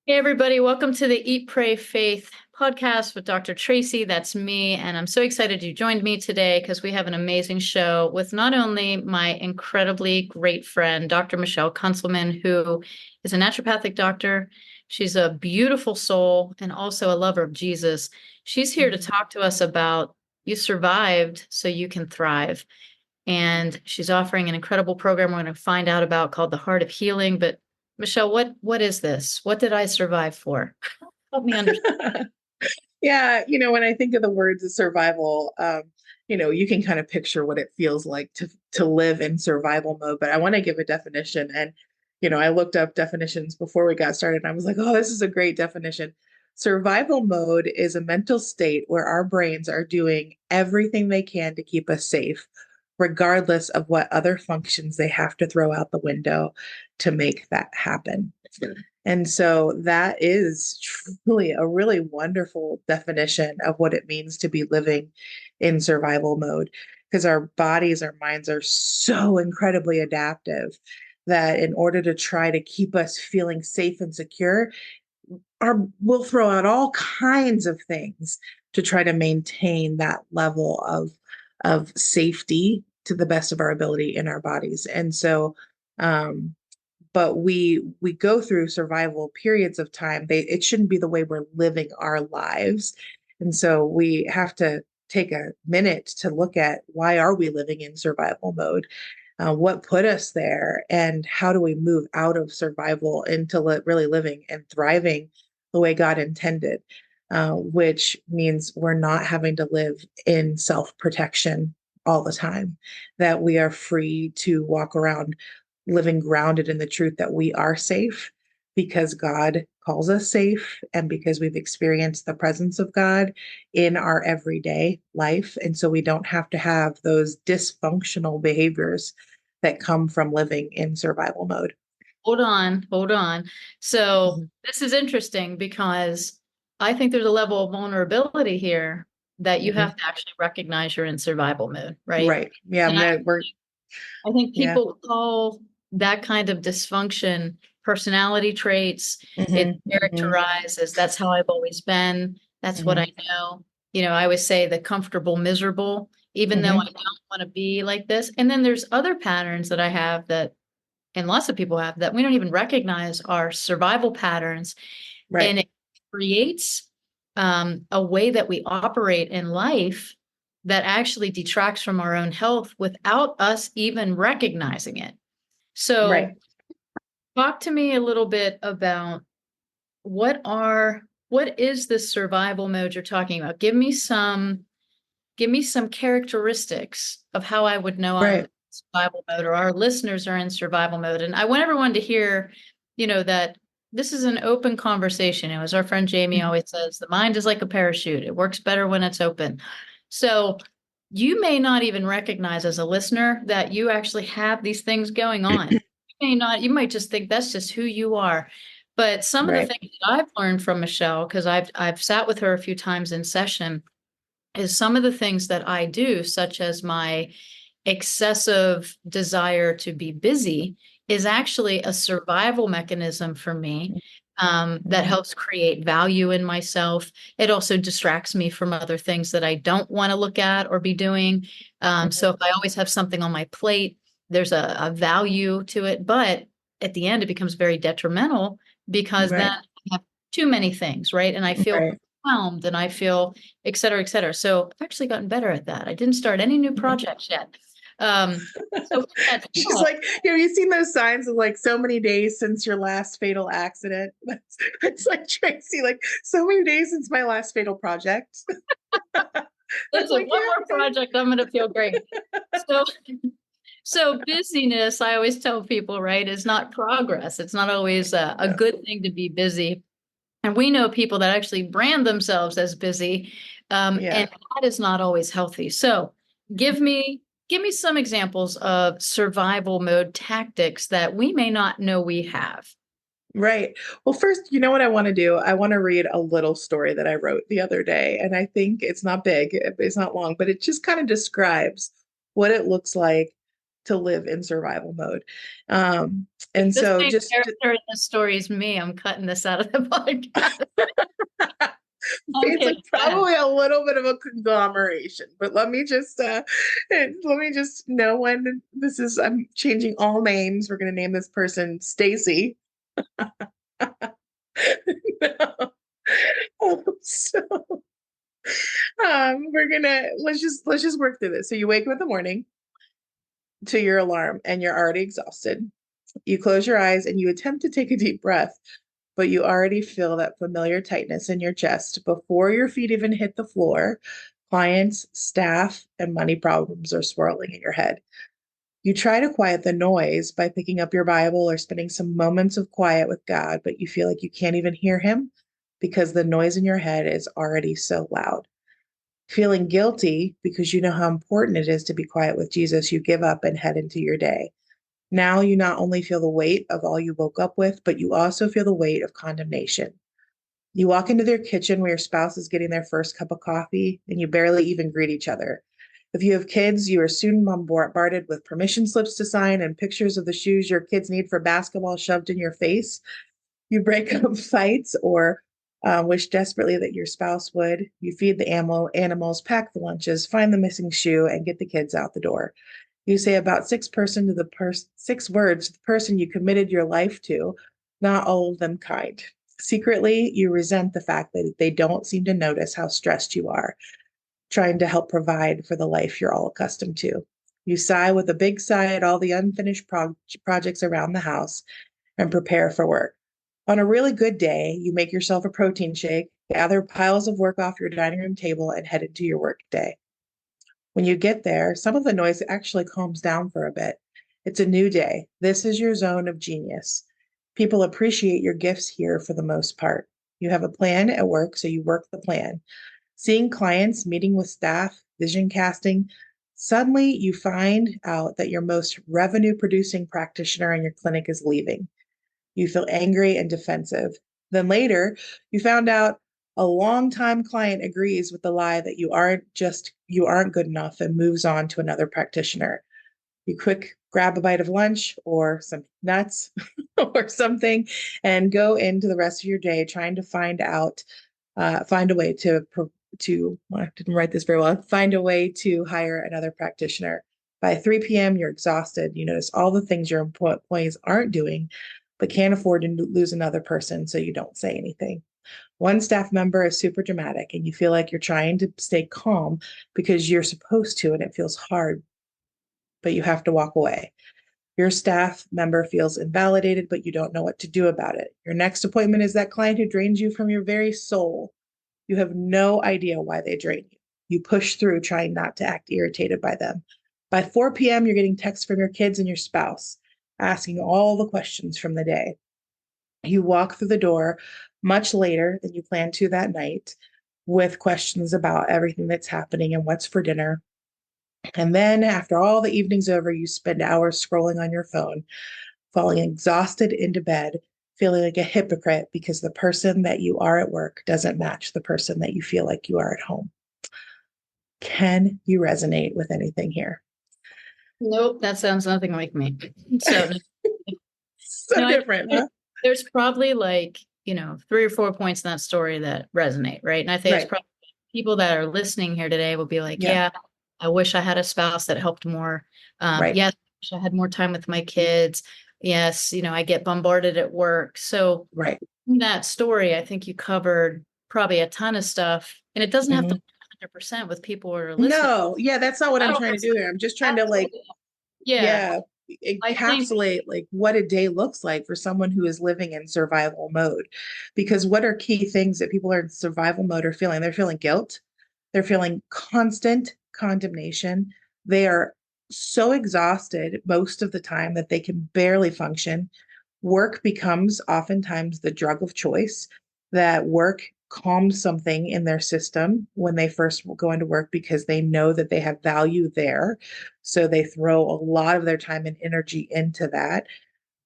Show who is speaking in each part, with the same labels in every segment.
Speaker 1: Hey, everybody, welcome to the Eat, Pray, Faith podcast with Dr. Tracy. That's me. And I'm so excited you joined me today because we have an amazing show with not only my incredibly great friend, Dr. Michelle Kunselman, who is a naturopathic doctor. She's a beautiful soul and also a lover of Jesus. She's here to
Speaker 2: Mhm.
Speaker 1: talk to us about you survived so you can thrive. And she's offering an incredible program we're going to find out about called the Heart of Healing. But Michelle, what is this? What did I survive for? Help me understand.
Speaker 2: Yeah, when I think of the words of survival, you can kind of picture what it feels like to live in survival mode. But I want to give a definition, and I looked up definitions before we got started, and I was like, oh, this is a great definition. Survival mode is a mental state where our brains are doing everything they can to keep us safe, regardless of what other functions they have to throw out the window to make that happen. And so that is truly a really wonderful definition of what it means to be living in survival mode, because our bodies, our minds are so incredibly adaptive that in order to try to keep us feeling safe and secure, we'll throw out all kinds of things to try to maintain that level of safety to the best of our ability in our bodies. And so um, but we go through survival periods of time. It shouldn't be the way we're living our lives. And so we have to take a minute to look at, why are we living in survival mode? What put us there, and how do we move out of survival into really living and thriving the way God intended, which means we're not having to live in self-protection all the time, that we are free to walk around living grounded in the truth that we are safe because God calls us safe, and because we've experienced the presence of God in our everyday life. And so we don't have to have those dysfunctional behaviors that come from living in survival mode.
Speaker 1: Hold on, hold on. So
Speaker 2: Mhm.
Speaker 1: this is interesting because I think there's a level of vulnerability here that you
Speaker 2: Mhm.
Speaker 1: have to actually recognize you're in survival mode, right?
Speaker 2: Right. Yeah.
Speaker 1: And I think
Speaker 2: Yeah.
Speaker 1: people call that kind of dysfunction personality traits. It
Speaker 2: Hmm. Hmm.
Speaker 1: characterizes that's how I've always been. That's what
Speaker 2: Hmm.
Speaker 1: I know. I always say the comfortable, miserable, even though I
Speaker 2: Hmm.
Speaker 1: don't want to be like this. And then there's other patterns that I have that, and lots of people have that we don't even recognize are survival patterns.
Speaker 2: Right.
Speaker 1: And it creates a way that we operate in life that actually detracts from our own health without us even recognizing it. So,
Speaker 2: Right.
Speaker 1: talk to me a little bit about what is this survival mode you're talking about? Give me some characteristics of how I would know I'm in
Speaker 2: Right.
Speaker 1: survival mode or our listeners are in survival mode. And I want everyone to hear, that this is an open conversation. As our friend Jamie
Speaker 2: Mhm.
Speaker 1: always says, the mind is like a parachute. It works better when it's open. So you may not even recognize as a listener that you actually have these things going on. You might just think that's just who you are. But some of the
Speaker 2: Right.
Speaker 1: things that I've learned from Michelle, because I've sat with her a few times in session, is some of the things that I do, such as my excessive desire to be busy, is actually a survival mechanism for me, that
Speaker 2: Mhm.
Speaker 1: helps create value in myself. It also distracts me from other things that I don't want to look at or be doing. So
Speaker 2: Mhm.
Speaker 1: if I always have something on my plate, there's a value to it. But at the end, it becomes very detrimental because then
Speaker 2: Right.
Speaker 1: I have too many things, right? And I feel
Speaker 2: Right.
Speaker 1: overwhelmed and I feel et cetera, et cetera. So I've actually gotten better at that. I didn't start any new
Speaker 2: Mhm.
Speaker 1: projects yet. So with that
Speaker 2: She's
Speaker 1: said,
Speaker 2: like, have you seen those signs of like so many days since your last fatal accident? It's like Tracy, like so many days since my last fatal project. That's
Speaker 1: listen,
Speaker 2: like,
Speaker 1: one more
Speaker 2: yeah.
Speaker 1: project, I'm gonna feel great. So so busyness, I always tell people, right, is not progress. It's not always a
Speaker 2: Yeah.
Speaker 1: good thing to be busy. And we know people that actually brand themselves as busy, and
Speaker 2: Yeah.
Speaker 1: that is not always healthy. So give me give me some examples of survival mode tactics that we may not know we have.
Speaker 2: Right. Well, first, you know what I want to do? I want to read a little story that I wrote the other day. And I think it's not big, it's not long, but it just kind of describes what it looks like to live in survival mode. Um,
Speaker 1: If
Speaker 2: and
Speaker 1: this
Speaker 2: so
Speaker 1: main
Speaker 2: just
Speaker 1: character in the story is me, I'm cutting this out of the podcast. I'm
Speaker 2: it's like
Speaker 1: kidding. Go ahead.
Speaker 2: probably a little bit of a conglomeration, but let me just know when this is. I'm changing all names. We're going to name this person Stacy. So we're gonna let's just work through this. So you wake up in the morning to your alarm and you're already exhausted. You close your eyes and you attempt to take a deep breath, but you already feel that familiar tightness in your chest before your feet even hit the floor. Clients, staff, and money problems are swirling in your head. You try to quiet the noise by picking up your Bible or spending some moments of quiet with God, but you feel like you can't even hear Him because the noise in your head is already so loud. Feeling guilty because you know how important it is to be quiet with Jesus, you give up and head into your day. Now you not only feel the weight of all you woke up with, but you also feel the weight of condemnation. You walk into their kitchen where your spouse is getting their first cup of coffee, and you barely even greet each other. If you have kids, you are soon bombarded with permission slips to sign and pictures of the shoes your kids need for basketball shoved in your face. You break up fights or wish desperately that your spouse would. You feed the animals, pack the lunches, find the missing shoe, and get the kids out the door. You say about 6 words to the person you committed your life to, not all of them kind. Secretly, you resent the fact that they don't seem to notice how stressed you are, trying to help provide for the life you're all accustomed to. You sigh with a big sigh at all the unfinished projects around the house and prepare for work. On a really good day, you make yourself a protein shake, gather piles of work off your dining room table, and head into your work day. When you get there, some of the noise actually calms down for a bit. It's a new day. This is your zone of genius. People appreciate your gifts here for the most part. You have a plan at work, so you work the plan. Seeing clients, meeting with staff, vision casting, suddenly you find out that your most revenue producing practitioner in your clinic is leaving. You feel angry and defensive. Then later, you found out a longtime client agrees with the lie that you aren't good enough and moves on to another practitioner. You quick grab a bite of lunch or some nuts or something and go into the rest of your day trying to find a way well, I didn't write this very well, find a way to hire another practitioner. By 3 p.m., you're exhausted. You notice all the things your employees aren't doing, but can't afford to lose another person, so you don't say anything. One staff member is super dramatic, and you feel like you're trying to stay calm because you're supposed to, and it feels hard, but you have to walk away. Your staff member feels invalidated, but you don't know what to do about it. Your next appointment is that client who drains you from your very soul. You have no idea why they drain you. You push through, trying not to act irritated by them. By 4 p.m., you're getting texts from your kids and your spouse, asking all the questions from the day. You walk through the door much later than you planned to that night with questions about everything that's happening and what's for dinner. And then, after all the evening's over, you spend hours scrolling on your phone, falling exhausted into bed, feeling like a hypocrite because the person that you are at work doesn't match the person that you feel like you are at home. Can you resonate with anything here?
Speaker 1: Nope, that sounds nothing like me. So
Speaker 2: So
Speaker 1: no,
Speaker 2: different, huh?
Speaker 1: there's probably like, 3 or 4 points in that story that resonate, right? And I think it's
Speaker 2: Right.
Speaker 1: probably people that are listening here today will be like,
Speaker 2: Yeah.
Speaker 1: yeah, I wish I had a spouse that helped more.
Speaker 2: Right.
Speaker 1: Yes, I wish I had more time with my kids. Yes, I get bombarded at work. So
Speaker 2: Right.
Speaker 1: in that story, I think you covered probably a ton of stuff, and it doesn't have to
Speaker 2: Mhm.
Speaker 1: be 100% with people who are listening.
Speaker 2: No, yeah, that's not what I'm
Speaker 1: Oh,
Speaker 2: trying to do here. I'm just trying to like,
Speaker 1: absolutely. Yeah,
Speaker 2: yeah,
Speaker 1: I think
Speaker 2: encapsulate like what a day looks like for someone who is living in survival mode. Because what are key things that people are in survival mode are feeling? They're feeling guilt. They're feeling constant condemnation. They are so exhausted most of the time that they can barely function. Work becomes oftentimes the drug of choice, that work calms something in their system when they first go into work because they know that they have value there. So they throw a lot of their time and energy into that,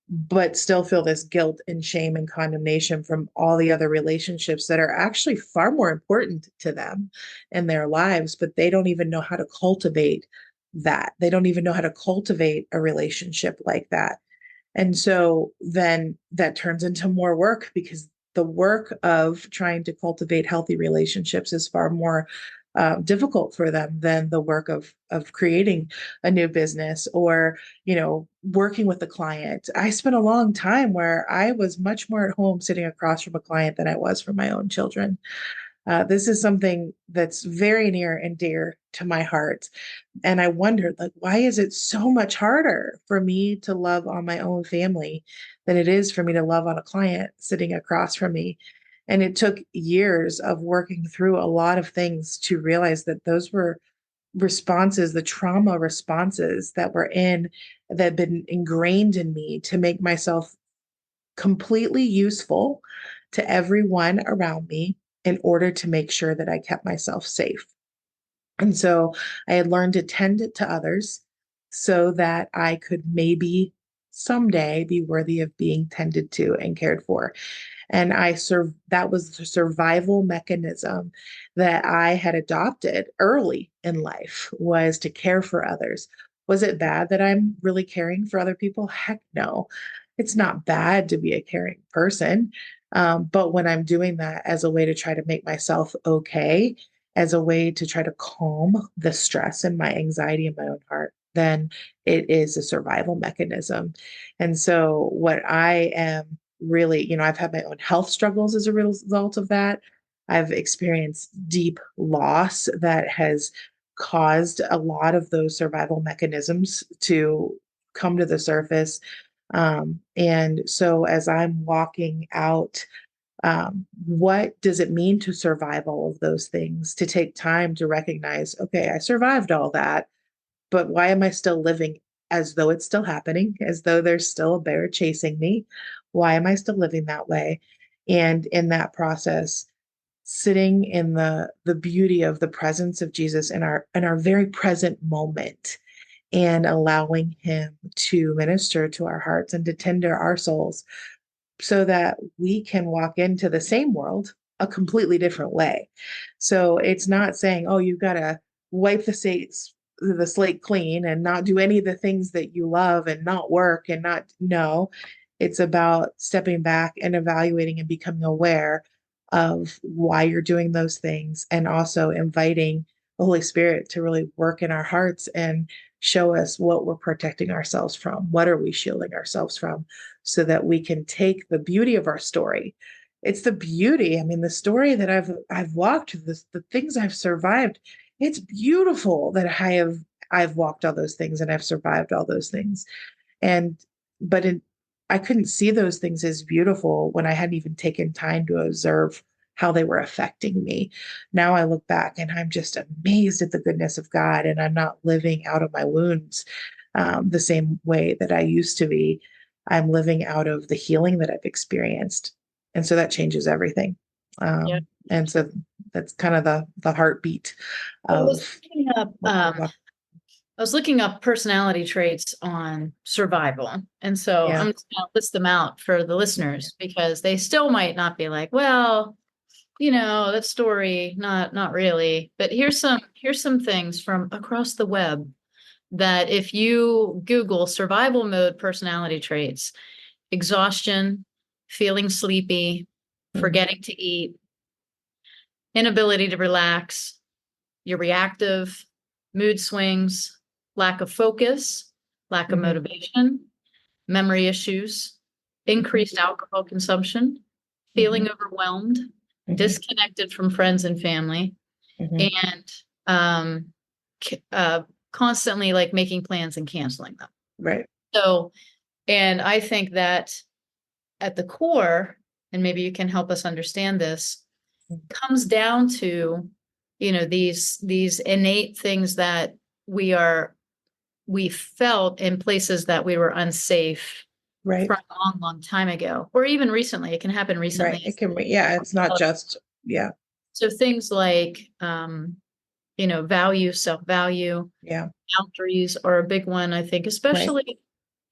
Speaker 2: but still feel this guilt and shame and condemnation from all the other relationships that are actually far more important to them in their lives, but they don't even know how to cultivate that. They don't even know how to cultivate a relationship like that. And so then that turns into more work, because the work of trying to cultivate healthy relationships is far more difficult for them than the work of creating a new business, or working with a client. I spent a long time where I was much more at home sitting across from a client than I was from my own children. This is something that's very near and dear to my heart. And I wondered, like, why is it so much harder for me to love on my own family than it is for me to love on a client sitting across from me? And it took years of working through a lot of things to realize that those were responses, the trauma responses that had been ingrained in me to make myself completely useful to everyone around me in order to make sure that I kept myself safe. And so I had learned to tend to others so that I could maybe someday be worthy of being tended to and cared for. And that was the survival mechanism that I had adopted early in life, was to care for others. Was it bad that I'm really caring for other people? Heck no. It's not bad to be a caring person. But when I'm doing that as a way to try to make myself okay, as a way to try to calm the stress and my anxiety in my own heart, then it is a survival mechanism. And so, what I am really, I've had my own health struggles as a result of that. I've experienced deep loss that has caused a lot of those survival mechanisms to come to the surface. And so, as I'm walking out, what does it mean to survive all of those things? To take time to recognize, okay, I survived all that, but why am I still living as though it's still happening, as though there's still a bear chasing me? Why am I still living that way? And in that process, sitting in the beauty of the presence of Jesus in our very present moment, and allowing him to minister to our hearts and to tender our souls, so that we can walk into the same world a completely different way. So it's not saying, oh, you've got to wipe the slate clean and not do any of the things that you love and not work and not no. It's about stepping back and evaluating and becoming aware of why you're doing those things, and also inviting the Holy Spirit to really work in our hearts and show us what we're protecting ourselves from. What are we shielding ourselves from, so that we can take the beauty of our story. It's the beauty. I mean, the story that I've walked, the things I've survived. It's beautiful that I've walked all those things and I've survived all those things. And but I couldn't see those things as beautiful when I hadn't even taken time to observe how they were affecting me. Now I look back and I'm just amazed at the goodness of God, and I'm not living out of my wounds the same way that I used to be. I'm living out of the healing that I've experienced. And so that changes everything.
Speaker 1: Yeah.
Speaker 2: And so that's kind of the heartbeat
Speaker 1: I
Speaker 2: of
Speaker 1: was looking up, personality traits on survival. And so
Speaker 2: yeah.
Speaker 1: I'm just going to list them out for the listeners, because they still might not be like, well, that story, not really. But here's some things from across the web that if you Google survival mode personality traits, exhaustion, feeling sleepy,
Speaker 2: Mhm.
Speaker 1: forgetting to eat, inability to relax, you're reactive, mood swings, lack of focus, lack of
Speaker 2: Mhm.
Speaker 1: motivation, memory issues,
Speaker 2: Mhm.
Speaker 1: increased alcohol consumption,
Speaker 2: Mhm.
Speaker 1: feeling overwhelmed,
Speaker 2: Mhm.
Speaker 1: disconnected from friends and family,
Speaker 2: Mhm.
Speaker 1: and um, constantly like making plans and canceling them.
Speaker 2: Right.
Speaker 1: So, and I think that at the core, and maybe you can help us understand this, comes down to, these innate things that we felt in places that we were unsafe
Speaker 2: Right.
Speaker 1: from a long, long time ago, or even recently. It can happen
Speaker 2: Right.
Speaker 1: recently.
Speaker 2: It can be, yeah, it's not just, yeah.
Speaker 1: So things like, value, self-value,
Speaker 2: Yeah.
Speaker 1: boundaries are a big one, I think,
Speaker 2: Right.
Speaker 1: especially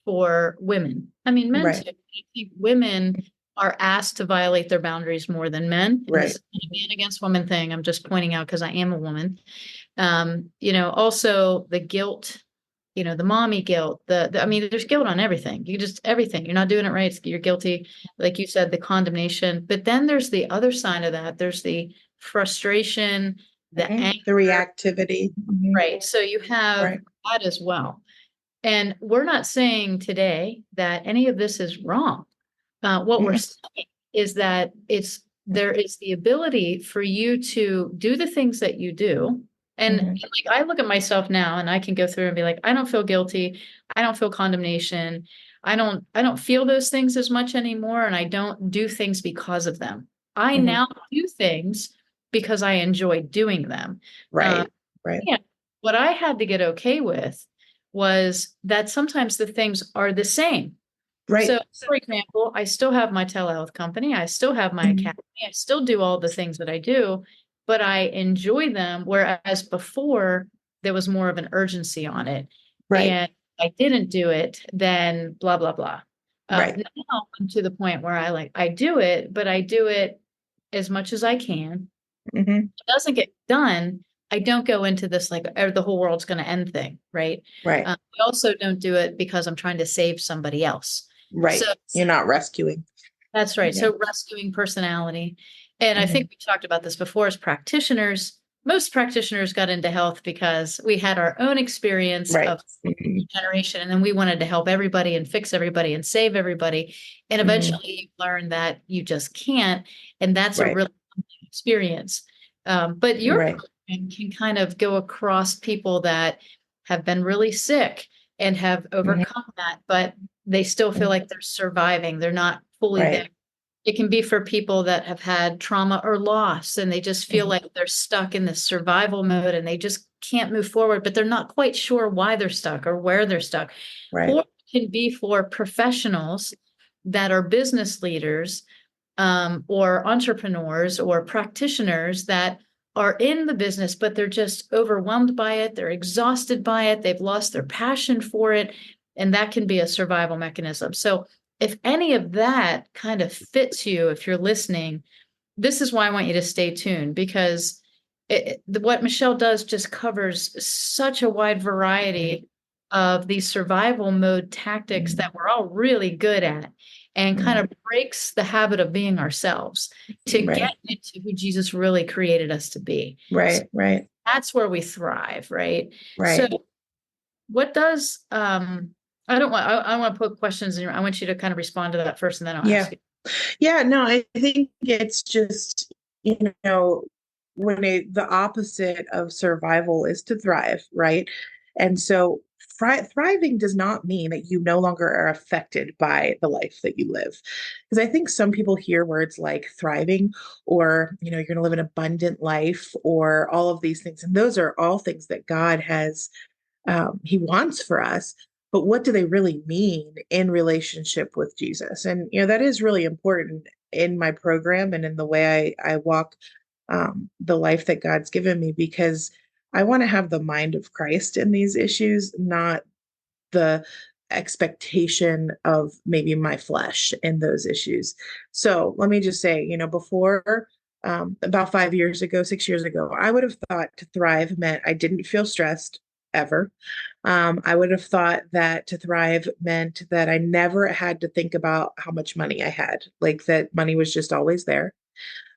Speaker 1: for women. I mean, men too.
Speaker 2: Right.
Speaker 1: I think women are asked to violate their boundaries more than men. And this
Speaker 2: Right.
Speaker 1: is not a man against woman thing. I'm just pointing out because I am a woman. Also the guilt, the mommy guilt, I mean, there's guilt on everything. Everything. You're not doing it right. You're guilty. Like you said, the condemnation. But then there's the other side of that. There's the frustration, the
Speaker 2: Mhm. The
Speaker 1: anger,
Speaker 2: reactivity. Mhm.
Speaker 1: right? So you have
Speaker 2: Right.
Speaker 1: that as well. And we're not saying today that any of this is wrong. What we're
Speaker 2: Mhm.
Speaker 1: saying is that there is the ability for you to do the things that you do. And
Speaker 2: Mhm.
Speaker 1: like I look at myself now and I can go through and be like, I don't feel guilty. I don't feel condemnation. I don't feel those things as much anymore. And I don't do things because of them. I
Speaker 2: Mhm.
Speaker 1: now do things because I enjoy doing them. Uh,
Speaker 2: Right. Right.
Speaker 1: yeah. What I had to get okay with was that sometimes the things are the same. So,
Speaker 2: Right.
Speaker 1: for example, I still have my telehealth company, I still have my
Speaker 2: Mhm.
Speaker 1: academy, I still do all the things that I do, but I enjoy them. Whereas before, there was more of an urgency on it.
Speaker 2: Right.
Speaker 1: And if I didn't do it, then blah, blah, blah.
Speaker 2: Right.
Speaker 1: Now I'm to the point where I do it, but I do it as much as I can.
Speaker 2: Mhm.
Speaker 1: It doesn't get done. I don't go into this like the whole world's going to end thing, right?
Speaker 2: Right.
Speaker 1: I also don't do it because I'm trying to save somebody else. So
Speaker 2: Right. You're not rescuing.
Speaker 1: that's right.
Speaker 2: Yeah.
Speaker 1: So rescuing personality. And I
Speaker 2: Mhm.
Speaker 1: think we talked about this before as practitioners. Most practitioners got into health because we had our own experience
Speaker 2: Right.
Speaker 1: of
Speaker 2: Mhm.
Speaker 1: generation, and then we wanted to help everybody and fix everybody and save everybody. And
Speaker 2: Mhm.
Speaker 1: eventually you learn that you just can't. And that's a
Speaker 2: Right.
Speaker 1: really experience. But your
Speaker 2: Right.
Speaker 1: program can kind of go across people that have been really sick and have
Speaker 2: Mhm.
Speaker 1: overcome that, but they still feel
Speaker 2: Mhm.
Speaker 1: like they're surviving. They're not fully there.
Speaker 2: Right.
Speaker 1: It can be for people that have had trauma or loss and they just feel
Speaker 2: Mhm.
Speaker 1: like they're stuck in this survival mode and they just can't move forward, but they're not quite sure why they're stuck or where they're stuck.
Speaker 2: Right.
Speaker 1: Or it can be for professionals that are business leaders, or entrepreneurs or practitioners that are in the business, but they're just overwhelmed by it. They're exhausted by it. They've lost their passion for it. And that can be a survival mechanism. So, if any of that kind of fits you, if you're listening, this is why I want you to stay tuned because what Michelle does just covers such a wide variety of these survival mode tactics
Speaker 2: Mhm.
Speaker 1: that we're all really good at and kind
Speaker 2: Mhm.
Speaker 1: of breaks the habit of being ourselves to get
Speaker 2: Right.
Speaker 1: into who Jesus really created us to be. So
Speaker 2: Right. Right.
Speaker 1: that's where we thrive, right? So
Speaker 2: Right.
Speaker 1: what does I don't want I want to put questions in. I want you to kind of respond to that first and then I'll
Speaker 2: Yeah.
Speaker 1: ask you.
Speaker 2: Yeah, no, I think it's just, the opposite of survival is to thrive, right? And so thriving does not mean that you no longer are affected by the life that you live. Because I think some people hear words like thriving or, you're going to live an abundant life or all of these things. And those are all things that God has he wants for us. But what do they really mean in relationship with Jesus? And that is really important in my program and in the way I walk the life that God's given me because I want to have the mind of Christ in these issues, not the expectation of maybe my flesh in those issues. So let me just say, before about 5 years ago, 6 years ago, I would have thought to thrive meant I didn't feel stressed ever. I would have thought that to thrive meant that I never had to think about how much money I had, like that money was just always there.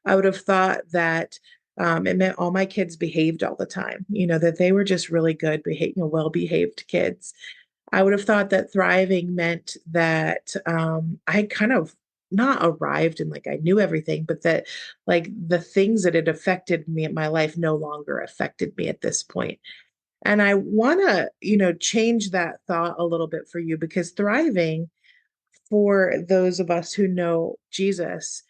Speaker 2: I would have thought that it meant all my kids behaved all the time, that they were just really good, well behaved kids. I would have thought that thriving meant that I had kind of not arrived and like I knew everything, but that like the things that had affected me in my life no longer affected me at this point. And I want to, change that thought a little bit for you because thriving for those of us who know Jesus,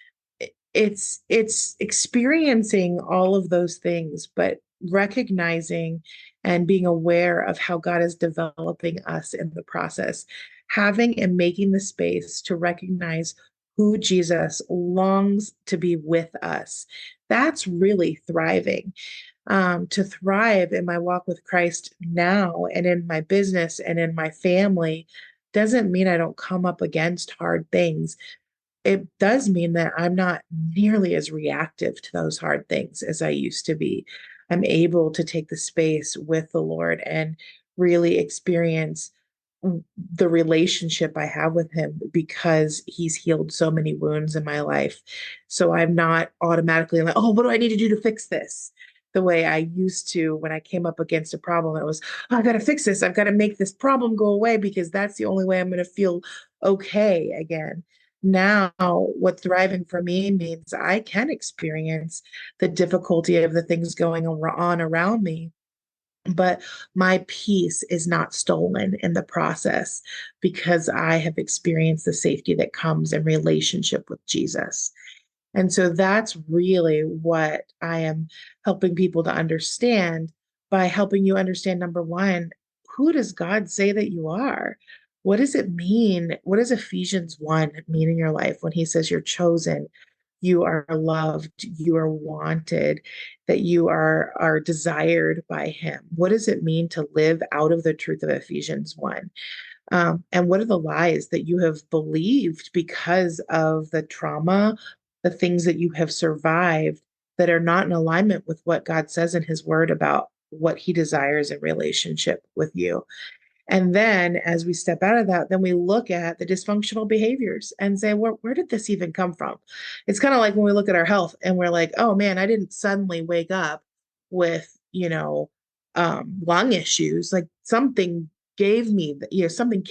Speaker 2: it's experiencing all of those things, but recognizing and being aware of how God is developing us in the process, having and making the space to recognize who Jesus longs to be with us. That's really thriving. To thrive in my walk with Christ now and in my business and in my family doesn't mean I don't come up against hard things. it does mean that I'm not nearly as reactive to those hard things as I used to be. I'm able to take the space with the Lord and really experience the relationship I have with him because he's healed so many wounds in my life. So I'm not automatically like, oh, what do I need to do to fix this? The way I used to when I came up against a problem, it was, oh, I got to fix this. I've got to make this problem go away because that's the only way I'm going to feel okay again. Now, what thriving for me means I can experience the difficulty of the things going on around me, but my peace is not stolen in the process because I have experienced the safety that comes in relationship with Jesus. And so that's really what I am helping people to understand by helping you understand number one, who does God say that you are? What does it mean? What does Ephesians 1 mean in your life when he says you're chosen, you are loved, you are wanted, that you are desired by him? What does it mean to live out of the truth of Ephesians 1? And what are the lies that you have believed because of the trauma, the things that you have survived that are not in alignment with what God says in his word about what he desires in relationship with you? And then as we step out of that, then we look at the dysfunctional behaviors and say, where did this even come from? It's kind of like when we look at our health and we're like, oh man, I didn't suddenly wake up with, lung issues. Like something gave me, something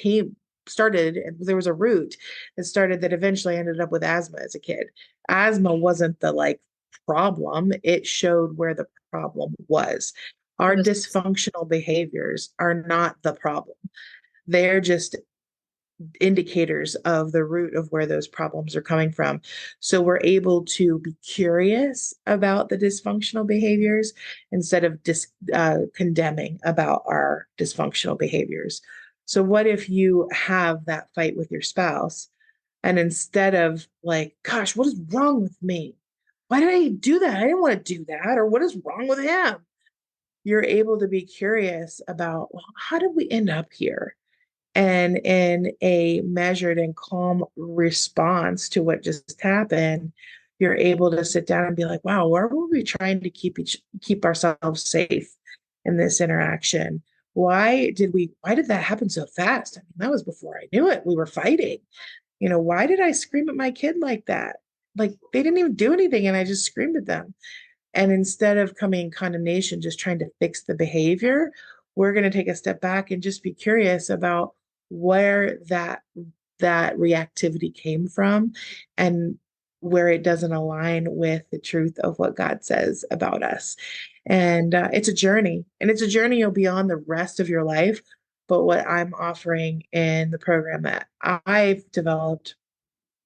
Speaker 2: started, and there was a root that started that eventually ended up with asthma as a kid. Asthma wasn't the like problem, it showed where the problem was.
Speaker 1: It
Speaker 2: Our
Speaker 1: was,
Speaker 2: dysfunctional behaviors are not the problem. They're just indicators of the root of where those problems are coming from. So we're able to be curious about the dysfunctional behaviors instead of condemning about our dysfunctional behaviors. So, what if you have that fight with your spouse and instead of like, gosh, what is wrong with me? Why did I do that? I didn't want to do that. Or what is wrong with him? You're able to be curious about, well, how did we end up here? And in a measured and calm response to what just happened, you're able to sit down and be like, wow, where were we trying to keep ourselves safe in this interaction? Why did that happen so fast? I mean, that was before I knew it. We were fighting. Why did I scream at my kid like that? Like they didn't even do anything and I just screamed at them. And instead of coming in condemnation, just trying to fix the behavior, we're going to take a step back and just be curious about where that reactivity came from and where it doesn't align with the truth of what God says about us. And it's a journey, and it's a journey you'll be on the rest of your life. But what I'm offering in the program that I've developed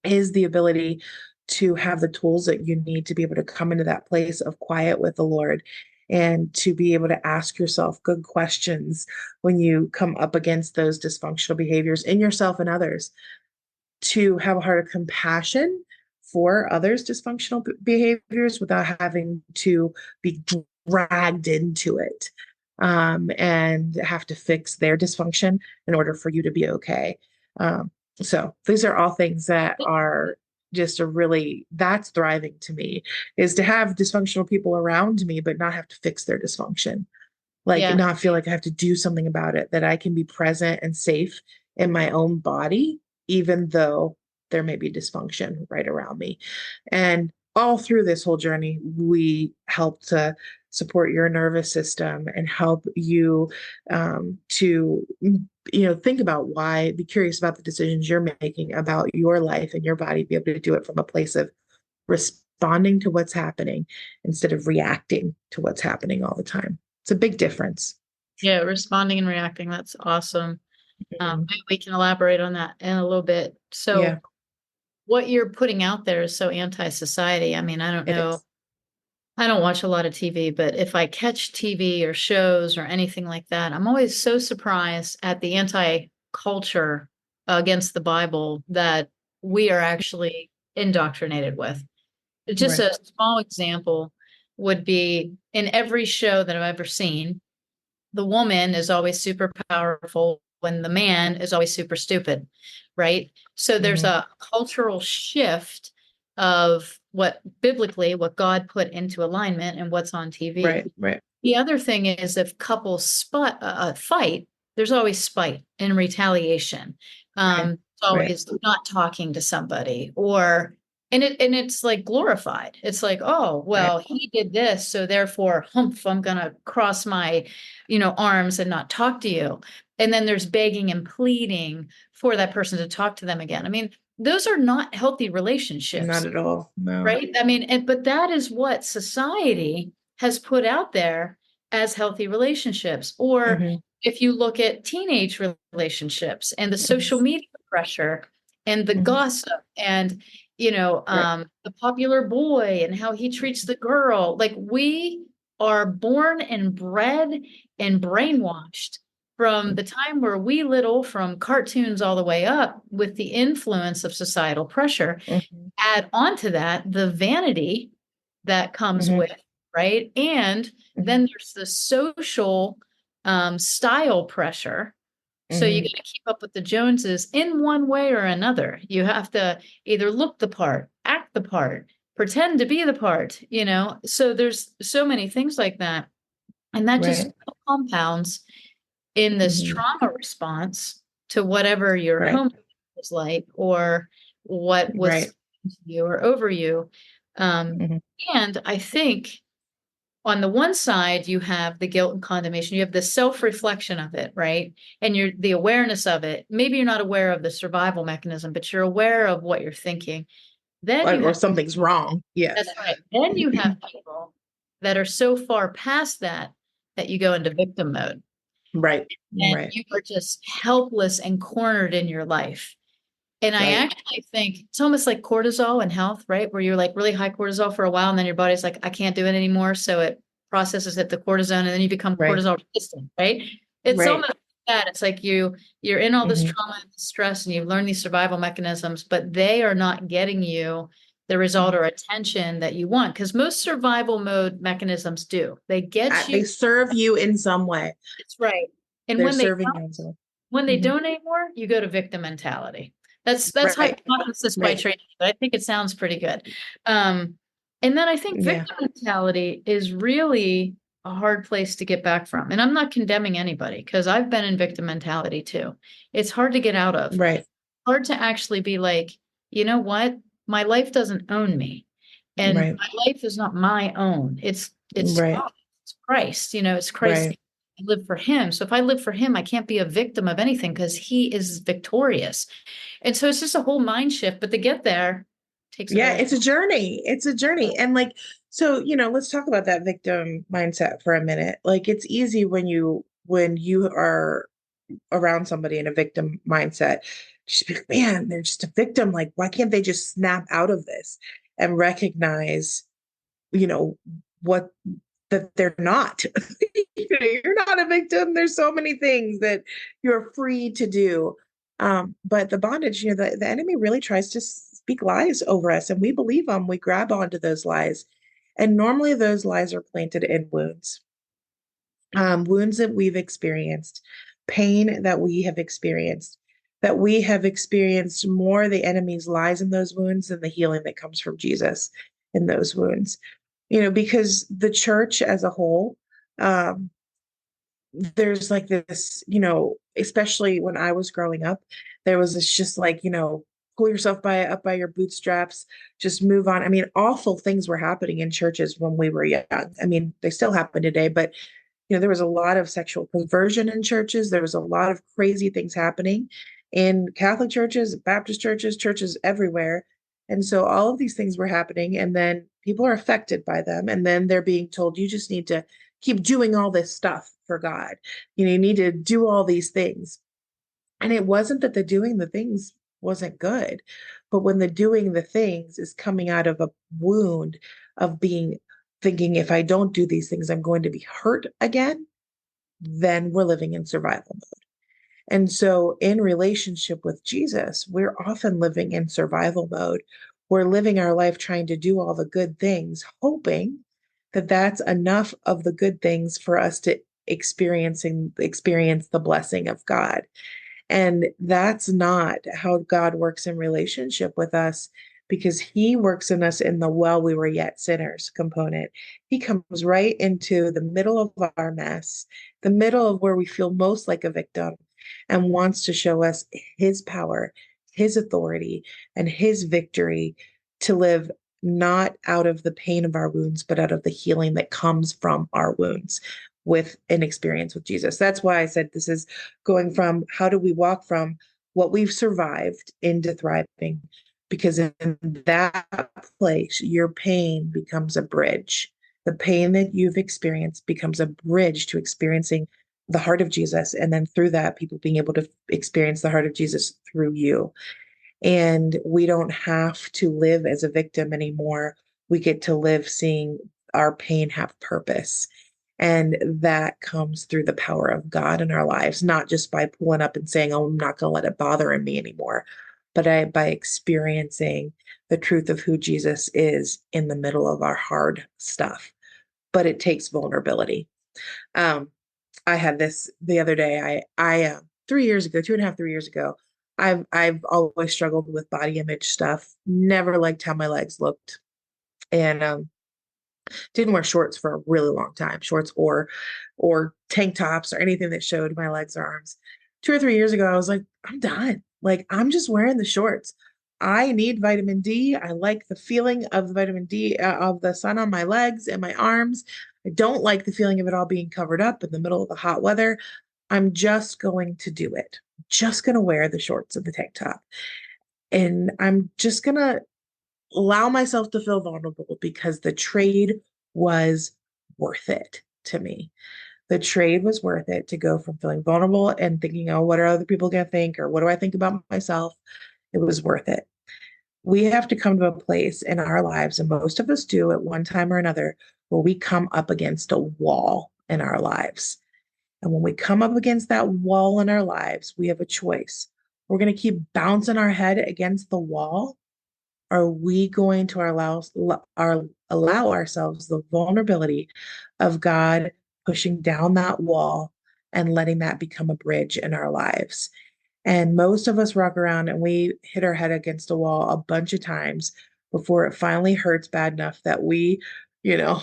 Speaker 2: is the ability to have the tools that you need to be able to come into that place of quiet with the Lord and to be able to ask yourself good questions when you come up against those dysfunctional behaviors in yourself and others, to have a heart of compassion for others' dysfunctional behaviors without having to be dragged into it, and have to fix their dysfunction in order for you to be okay. So these are all things that are just that's thriving to me, is to have dysfunctional people around me, but not have to fix their dysfunction, like
Speaker 1: yeah.
Speaker 2: not feel like I have to do something about it, that I can be present and safe in my own body, even though there may be dysfunction right around me. And all through this whole journey, we help to support your nervous system and help you to think about why, be curious about the decisions you're making about your life and your body, be able to do it from a place of responding to what's happening instead of reacting to what's happening all the time. It's a big difference.
Speaker 1: Yeah, responding and reacting. That's awesome.
Speaker 2: Mhm.
Speaker 1: Maybe we can elaborate on that in a little bit. So,
Speaker 2: Yeah,
Speaker 1: what you're putting out there is so anti-society. I mean, I don't
Speaker 2: it
Speaker 1: know.
Speaker 2: is.
Speaker 1: I don't watch a lot of TV, but if I catch TV or shows or anything like that, I'm always so surprised at the anti-culture against the Bible that we are actually indoctrinated with. Just
Speaker 2: Right.
Speaker 1: a small example would be in every show that I've ever seen, the woman is always super powerful when the man is always super stupid, right? So there's
Speaker 2: Mhm.
Speaker 1: a cultural shift of what biblically, what God put into alignment and what's on TV.
Speaker 2: Right, right,
Speaker 1: The other thing is if couples fight, there's always spite and retaliation.
Speaker 2: right,
Speaker 1: It's
Speaker 2: right.
Speaker 1: always not talking to somebody or and it's like glorified. It's like, oh,
Speaker 2: Right.
Speaker 1: well, he did this, so therefore, humph, I'm gonna cross my, arms and not talk to you. And then there's begging and pleading for that person to talk to them again. I mean, those are not healthy
Speaker 2: Not
Speaker 1: relationships,
Speaker 2: at all. No.
Speaker 1: right? I mean, but that is what society has put out there as healthy relationships. Or
Speaker 2: Hmm.
Speaker 1: if you look at teenage relationships and the
Speaker 2: Hmm.
Speaker 1: social media pressure and the
Speaker 2: Hmm.
Speaker 1: gossip and,
Speaker 2: Right.
Speaker 1: the popular boy and how he treats the girl, like we are born and bred and brainwashed from the time where we little, from cartoons all the way up, with the influence of societal pressure.
Speaker 2: Hmm.
Speaker 1: Add on to that the vanity that comes
Speaker 2: Hmm.
Speaker 1: with, right? And
Speaker 2: Hmm.
Speaker 1: then there's the social style pressure. So you
Speaker 2: Hmm.
Speaker 1: got to keep up with the Joneses in one way or another. You have to either look the part, act the part, pretend to be the part. So there's so many things like that. And that just
Speaker 2: Right.
Speaker 1: compounds in this
Speaker 2: Hmm.
Speaker 1: trauma response to whatever your
Speaker 2: Right.
Speaker 1: home was like or what was
Speaker 2: Right.
Speaker 1: to you or over you. Um,
Speaker 2: Hmm.
Speaker 1: and I think on the one side, you have the guilt and condemnation, you have the self-reflection of it, right? And you're the awareness of it. Maybe you're not aware of the survival mechanism, but you're aware of what you're thinking. Then you
Speaker 2: Or
Speaker 1: have,
Speaker 2: something's wrong.
Speaker 1: that's
Speaker 2: Yes.
Speaker 1: right. Then you have people that are so far past that that you go into victim mode
Speaker 2: Right.
Speaker 1: and
Speaker 2: Right.
Speaker 1: you are just helpless and cornered in your life. And I
Speaker 2: Right.
Speaker 1: actually think it's almost like cortisol in health, right? Where you're like really high cortisol for a while, and then your body's like, I can't do it anymore. So it processes it, the cortisone, and then you become
Speaker 2: Right.
Speaker 1: cortisol resistant, right? It's
Speaker 2: Right.
Speaker 1: almost like that. It's like you're in all this
Speaker 2: Hmm.
Speaker 1: trauma and stress, and you've learned these survival mechanisms, but they are not getting you the result or attention that you want. Because most survival mode mechanisms do. They get
Speaker 2: They
Speaker 1: you.
Speaker 2: serve you in some way.
Speaker 1: It's right. And
Speaker 2: They're
Speaker 1: when they
Speaker 2: serving you in some way.
Speaker 1: when they
Speaker 2: Hmm.
Speaker 1: don't anymore, you go to victim mentality. That's
Speaker 2: Right.
Speaker 1: hypothesis by
Speaker 2: Right.
Speaker 1: training, but I think it sounds pretty good. Um, and then I think
Speaker 2: Yeah.
Speaker 1: victim mentality is really a hard place to get back from. And I'm not condemning anybody because I've been in victim mentality too. It's hard to get out of.
Speaker 2: Right.
Speaker 1: Hard to actually be like, you know what? My life doesn't own me. And
Speaker 2: Right.
Speaker 1: my life is not my own. It's
Speaker 2: Right.
Speaker 1: God, it's Christ, it's Christ.
Speaker 2: Right.
Speaker 1: I live for him. So if I live for him, I can't be a victim of anything because he is victorious. And so it's just a whole mind shift. But to get there takes a
Speaker 2: Yeah,
Speaker 1: very
Speaker 2: it's a journey. It's a journey. And like, so, let's talk about that victim mindset for a minute. Like it's easy when you are around somebody in a victim mindset, just be like, man, they're just a victim. Like, why can't they just snap out of this and recognize, you know, what that they're not? You're not a victim. There's so many things that you're free to do. But the bondage, the enemy really tries to speak lies over us, and we believe them. We grab onto those lies. And normally those lies are planted in wounds, wounds that we've experienced, pain that we have experienced more the enemy's lies in those wounds than the healing that comes from Jesus in those wounds. Because the church as a whole, um, there's like this, especially when I was growing up, there was this just like, pull yourself up by your bootstraps, just move on. I mean, awful things were happening in churches when we were young. I mean, they still happen today, but there was a lot of sexual perversion in churches. There was a lot of crazy things happening in Catholic churches, Baptist churches, churches everywhere. And so all of these things were happening, and then people are affected by them. And then they're being told, you just need to keep doing all this stuff for God. You need to do all these things. And it wasn't that the doing the things wasn't good, but when the doing the things is coming out of a wound of being thinking, if I don't do these things, I'm going to be hurt again, then we're living in survival mode. And so, in relationship with Jesus, we're often living in survival mode. We're living our life trying to do all the good things, hoping that that's enough of the good things for us to experience the blessing of God. And that's not how God works in relationship with us, because he works in us in the while we were yet sinners component. He comes right into the middle of our mess, the middle of where we feel most like a victim, and wants to show us his power, his authority, and his victory to live not out of the pain of our wounds, but out of the healing that comes from our wounds with an experience with Jesus. That's why I said this is going from how do we walk from what we've survived into thriving? Because in that place, your pain becomes a bridge. The pain that you've experienced becomes a bridge to experiencing the heart of Jesus. And then through that, people being able to experience the heart of Jesus through you. And we don't have to live as a victim anymore. We get to live seeing our pain have purpose. And that comes through the power of God in our lives, not just by pulling up and saying, oh, I'm not going to let it bother me anymore, but by experiencing the truth of who Jesus is in the middle of our hard stuff. But it takes vulnerability. Um, I had this the other day. I 3 years ago, 2.5, 3 years ago, I've always struggled with body image stuff. Never liked how my legs looked, and didn't wear shorts for a really long time, shorts or tank tops or anything that showed my legs or arms. 2 or 3 years ago, I was like, I'm done. Like, I'm just wearing the shorts. I need vitamin D. I like the feeling of the vitamin D of the sun on my legs and my arms. I don't like the feeling of it all being covered up in the middle of the hot weather. I'm just going to do it. Just going to wear the shorts and the tank top. And I'm just going to allow myself to feel vulnerable because the trade was worth it to me. The trade was worth it to go from feeling vulnerable and thinking, oh, what are other people going to think? Or what do I think about myself? It was worth it. We have to come to a place in our lives, and most of us do at one time or another, where we come up against a wall in our lives. And when we come up against that wall in our lives, we have a choice. We're going to keep bouncing our head against the wall. Are we going to allow ourselves the vulnerability of God pushing down that wall and letting that become a bridge in our lives? And most of us walk around and we hit our head against a wall a bunch of times before it finally hurts bad enough that you know,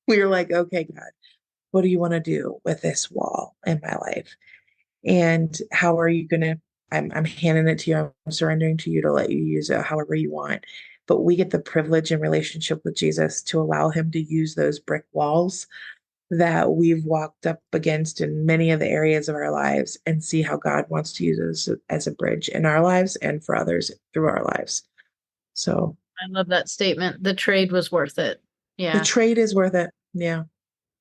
Speaker 2: we're like, okay, God, what do you want to do with this wall in my life? And how are you going to? I'm handing it to you. I'm surrendering to you to let you use it however you want. But we get the privilege in relationship with Jesus to allow him to use those brick walls that we've walked up against in many of the areas of our lives and see how God wants to use us as a bridge in our lives and for others through our lives. So
Speaker 1: I love that statement. The trade was worth it.
Speaker 2: the
Speaker 1: Yeah.
Speaker 2: trade is worth it. Yeah.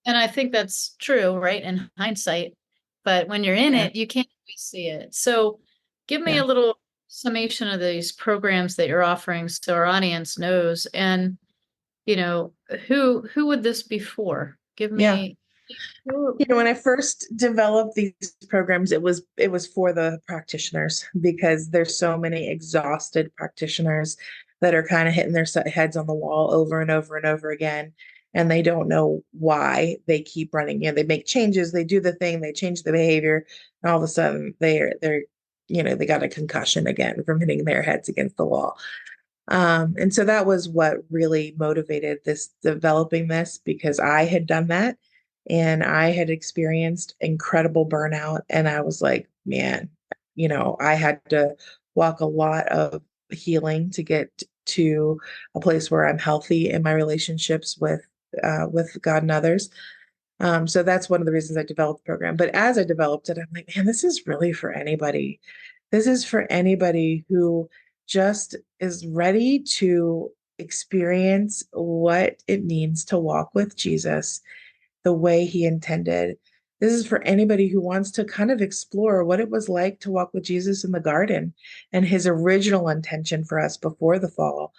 Speaker 1: And I think that's true, right? In hindsight. But when you're in
Speaker 2: Yeah.
Speaker 1: it, you can't always see it. So give me
Speaker 2: Yeah.
Speaker 1: a little summation of these programs that you're offering so our audience knows. And, you know, who would this be for? Give
Speaker 2: Yeah.
Speaker 1: me who-
Speaker 2: When I first developed these programs, it was for the practitioners, because there's so many exhausted practitioners that are kind of hitting their heads on the wall over and over and over again, and they don't know why they keep running. They make changes, they do the thing, they change the behavior, and all of a sudden they're they got a concussion again from hitting their heads against the wall. And so that was what really motivated this developing this, because I had done that and I had experienced incredible burnout. And I was like, man, I had to walk a lot of healing to get to a place where I'm healthy in my relationships with God and others. So that's one of the reasons I developed the program. But as I developed it, I'm like, man, this is really for anybody. This is for anybody who just is ready to experience what it means to walk with Jesus the way he intended. This is for anybody who wants to kind of explore what it was like to walk with Jesus in the garden and his original intention for us before the fall,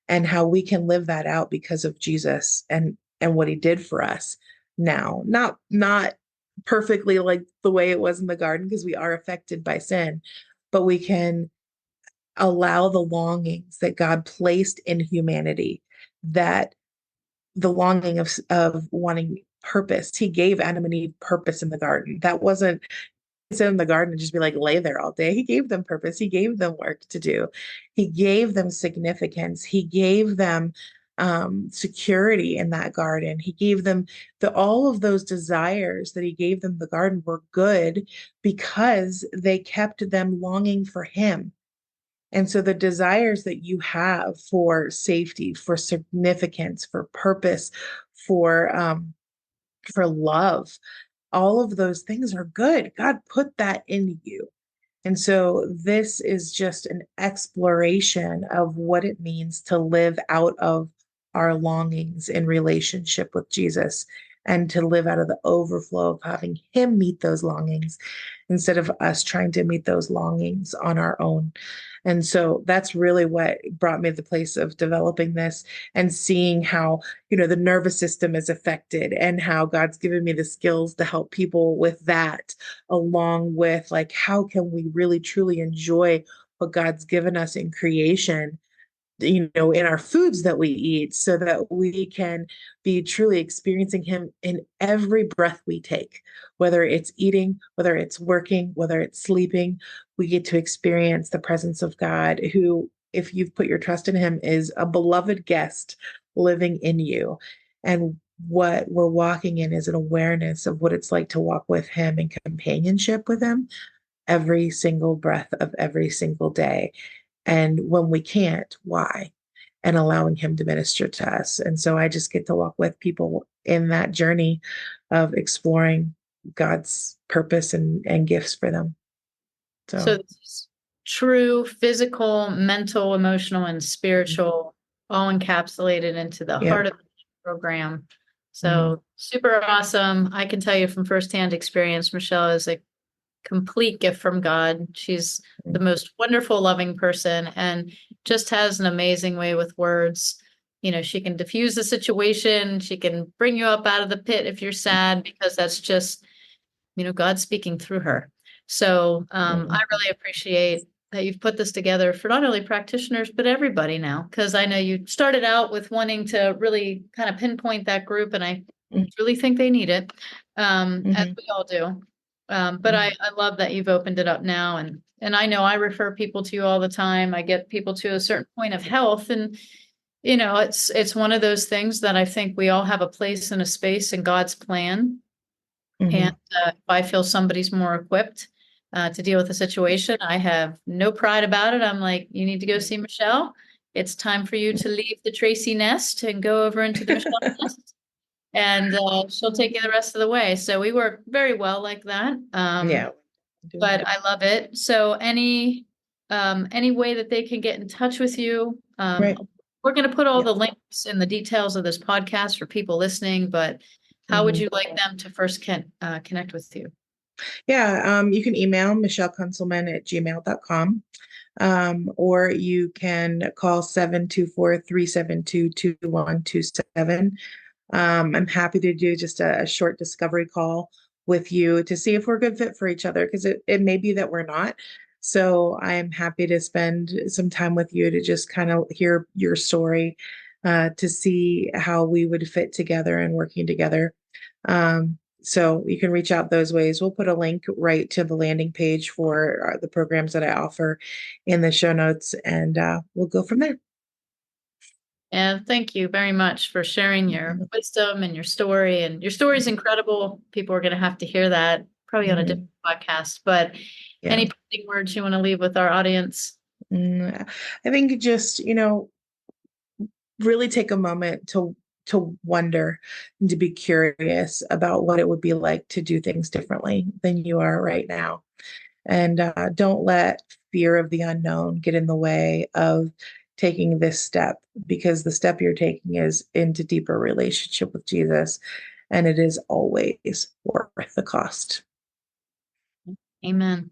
Speaker 2: and how we can live that out because of Jesus and what he did for us now. Not perfectly like the way it was in the garden, because we are affected by sin, but we can allow the longings that God placed in humanity, that the longing of wanting purpose. He gave Adam and Eve purpose in the garden. That wasn't sit in the garden and just be like, lay there all day. He gave them purpose. He gave them work to do. He gave them significance. He gave them security in that garden. He gave them all of those desires that he gave them. The garden were good because they kept them longing for him. And so the desires that you have for safety, for significance, for purpose, for love, all of those things are good. God put that in you. And so this is just an exploration of what it means to live out of our longings in relationship with Jesus and to live out of the overflow of having him meet those longings instead of us trying to meet those longings on our own. And so that's really what brought me to the place of developing this and seeing how, the nervous system is affected and how God's given me the skills to help people with that, along with like, how can we really truly enjoy what God's given us in creation, in our foods that we eat, so that we can be truly experiencing him in every breath we take, whether it's eating, whether it's working, whether it's sleeping. We get to experience the presence of God, who, if you've put your trust in him, is a beloved guest living in you. And what we're walking in is an awareness of what it's like to walk with him in companionship with him every single breath of every single day. And when we can't, why? And allowing him to minister to us. And so I just get to walk with people in that journey of exploring God's purpose and gifts for them.
Speaker 1: So this is true physical, mental, emotional, and spiritual, all encapsulated into the
Speaker 2: Yep.
Speaker 1: heart of the program. So super awesome. I can tell you from firsthand experience, Michelle is a complete gift from God. She's the most wonderful, loving person and just has an amazing way with words. She can diffuse the situation. She can bring you up out of the pit if you're sad, because that's just, God speaking through her. So I really appreciate that you've put this together for not only practitioners, but everybody now, because I know you started out with wanting to really kind of pinpoint that group, and I really think they need it, as we all do. But I love that you've opened it up now, and I know I refer people to you all the time. I get people to a certain point of health, and it's one of those things that I think we all have a place and a space in God's plan. And if I feel somebody's more equipped to deal with the situation, I have no pride about it. I'm like, you need to go see Michelle. It's time for you to leave the Tracy nest and go over into the Michelle nest. And she'll take you the rest of the way. So we work very well like that.
Speaker 2: Yeah.
Speaker 1: But I love it. So any way that they can get in touch with you,
Speaker 2: Right.
Speaker 1: we're going to put all the links in the details of this podcast for people listening, but how would you like them to first connect with you?
Speaker 2: Yeah, you can email michellekunselman@gmail.com. Or you can call 724-372-2127. I'm happy to do just a short discovery call with you to see if we're a good fit for each other, because it may be that we're not. So I'm happy to spend some time with you to just kind of hear your story, to see how we would fit together and working together. So you can reach out those ways. We'll put a link right to the landing page for the programs that I offer in the show notes, and we'll go from there.
Speaker 1: And thank you very much for sharing your wisdom and your story. And your story is incredible. People are going to have to hear that probably on a different podcast. But any parting words you want to leave with our audience?
Speaker 2: I think just, really take a moment to wonder and to be curious about what it would be like to do things differently than you are right now. And don't let fear of the unknown get in the way of taking this step, because the step you're taking is into deeper relationship with Jesus, and it is always worth the cost.
Speaker 1: Amen.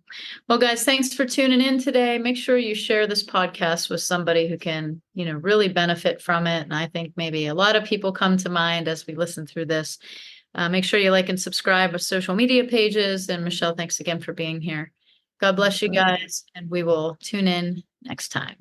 Speaker 1: Well, guys, thanks for tuning in today. Make sure you share this podcast with somebody who can, really benefit from it. And I think maybe a lot of people come to mind as we listen through this. Make sure you like and subscribe with social media pages. And Michelle, thanks again for being here. God bless you guys, and we will tune in next time.